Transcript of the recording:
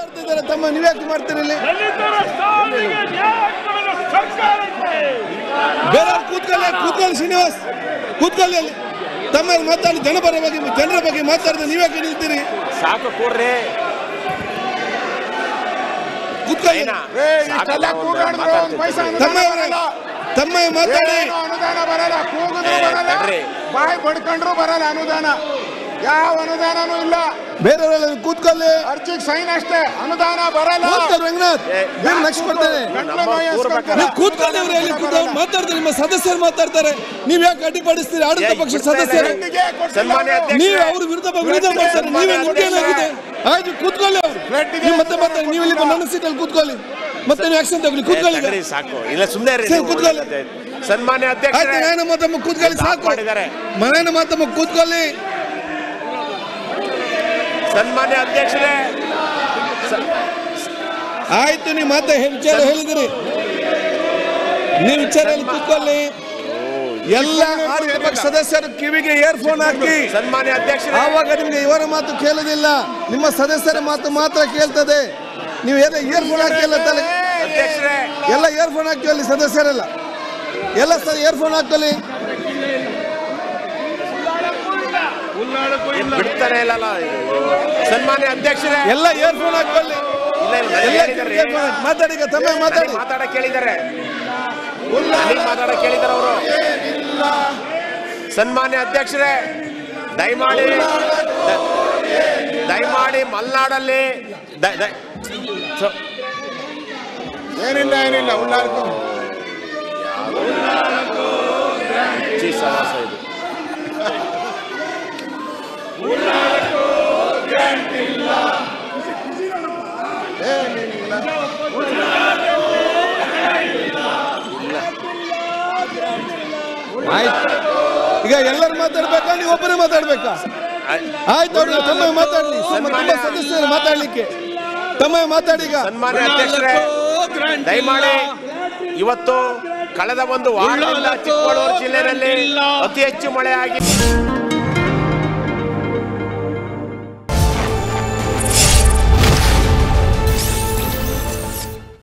ಮಾತಾಡ್ತಿದ್ದಾರೆ ತಮ್ಮ ನೀವ್ಯಾಕೆ ಮಾಡ್ತೀರಿ ಇಲ್ಲಿ ಬೇರೆ ಕೂತ್ಕೊಳ್ಳಿ ಶ್ರೀನಿವಾಸ್ ಕೂತ್ಕೊಳ್ಳಿ ಅಲ್ಲಿ ತಮ್ಮ ಮಾತಾಡಿ ಜನರ ಬಗ್ಗೆ ಮಾತಾಡಿದ್ರೆ ನೀವ್ಯಾಕೆ ನಿಲ್ತೀರಿ ಸಾಕು ಕೂಡ್ರಿ ಕೂತ್ಕೊಳ್ಳಿ ತಮ್ಮ ಮಾತಾಡಿ ಅನುದಾನ ಬರಲ್ಲ ಕೂಗಿದ್ರು ಬರಲ್ಲ ಬಾಯಿ ಬಡ್ಕೊಂಡ್ರು ಬರಲ್ಲ ಅನುದಾನ ಯಾವ ಅನುದಾನನೂ ಇಲ್ಲ ಬೇರೆಯವರೆಲ್ಲ ಕೂತ್ಕೊಳ್ಳಿ ಅರ್ಜಿಗೆ ಸೈನ್ ಅಷ್ಟೇ ಅನುದಾನ ಬರಲ್ಲ ರಂಗನಾಥ್ ನೆಕ್ಸ್ಟ್ ಬರ್ತೇನೆ ಕೂತ್ಕೊಳ್ಳಿ ಮಾತಾಡ್ತಾರೆ ನಿಮ್ಮ ಸದಸ್ಯರು ಮಾತಾಡ್ತಾರೆ ನೀವ್ ಯಾಕೆ ಅಡ್ಡಿಪಡಿಸ್ತೀರಿ ಆಡಳಿತ ಪಕ್ಷ ಸದಸ್ಯರು ನೀವು ಅವ್ರ ವಿರುದ್ಧ ಮಾಡ್ತಾರೆ ನೀವೇ ನಿಮ್ಗೇನಾಗಿದೆ ಆಯ್ತು ಕೂತ್ಕೊಳ್ಳಿ ಅವ್ರು ನೀವು ಮತ್ತೆ ಮಾತಾಡಿ ನೀವು ಇಲ್ಲಿ ನನ್ನ ಸೀಟಲ್ಲಿ ಕೂತ್ಕೊಳ್ಳಿ ಮತ್ತೆ ನೀವು ಆಕ್ಷನ್ ತಗೊಳ್ಳಿ ಕೂತ್ಕೊಳ್ಳಿ ಸಾಕು ಇಲ್ಲ ಸುಮ್ಮನೆ ಕೂತ್ಕೊಳ್ಳಿ ಸನ್ಮಾನ್ಯ ಅಧ್ಯಕ್ಷ ಮನೆಯ ಮಾತಮ್ಮ ಕೂತ್ಕೊಳ್ಳಿ ಸಾಕು ಮನೆಯ ಮಾತಮ್ಮ ಕೂತ್ಕೊಳ್ಳಿ ಸನ್ಮಾನ್ಯ ಅಧ್ಯಕ್ಷರೇ ಆಯ್ತು ನೀವು ಮಾತೆ ವಿಚಾರ ಹೇಳಿದಿರಿ ನೀವು ವಿಚಾರದಲ್ಲಿ ಕೂತ್ಕೊಳ್ಳಿ ಎಲ್ಲ ಆಡಳಿತ ಪಕ್ಷ ಸದಸ್ಯರು ಕಿವಿಗೆ ಇಯರ್ಫೋನ್ ಹಾಕಿ ಸನ್ಮಾನ್ಯ ಅಧ್ಯಕ್ಷರೇ ಆವಾಗ ನಿಮ್ಗೆ ಇವರ ಮಾತು ಕೇಳೋದಿಲ್ಲ ನಿಮ್ಮ ಸದಸ್ಯರ ಮಾತು ಮಾತ್ರ ಕೇಳ್ತದೆ ನೀವು ಎಲ್ಲ ಇಯರ್ಫೋನ್ ಹಾಕಿ ಎಲ್ಲ ತಲೆ ಎಲ್ಲ ಇಯರ್ಫೋನ್ ಹಾಕಿ ಅಲ್ಲಿ ಸದಸ್ಯರೆಲ್ಲ ಎಲ್ಲ ಇಯರ್ಫೋನ್ ಹಾಕೊಳ್ಳಿ ಬಿಡ್ತಾರೆ ಇಲ್ಲ ಸನ್ಮಾನ್ಯ ಅಧ್ಯಕ್ಷರೇ ಎಲ್ಲ ಇಯರ್ಫೋನ್ ಹಾಕೊಳ್ಳಿ ಮಾತಾಡಿ ತಮ್ಮ ಮಾತಾಡ ಕೇಳಿದ್ದಾರೆ ಅವರು ಸನ್ಮಾನ್ಯ ಅಧ್ಯಕ್ಷರೇ ದಯಮಾಡಿ ಮಲೆನಾಡಲ್ಲಿ ಏನಿಲ್ಲ ಸಮಾಸ ಇದು ಈಗ ಎಲ್ಲರೂ ಮಾತಾಡ್ಬೇಕಾ ನೀವು ಒಬ್ಬರೇ ಮಾತಾಡ್ಬೇಕಾ ಆಯ್ತು ಅವ್ರಿಗೆ ತಮ್ಮ ಮಾತಾಡ್ಲಿ ತುಂಬಾ ಸದಸ್ಯರು ಮಾತಾಡ್ಲಿಕ್ಕೆ ತಮ್ಮ ಮಾತಾಡಿ ಈಗ ಸನ್ಮಾನ್ಯ ಅಧ್ಯಕ್ಷರೇ ದಯಮಾಡಿ ಇವತ್ತು ಕಳೆದ ಒಂದು ವಾರದಿಂದ ಚಿಕ್ಕಮಗಳೂರು ಜಿಲ್ಲೆಯಲ್ಲಿ ಅತಿ ಹೆಚ್ಚು ಮಳೆ ಆಗಿದೆ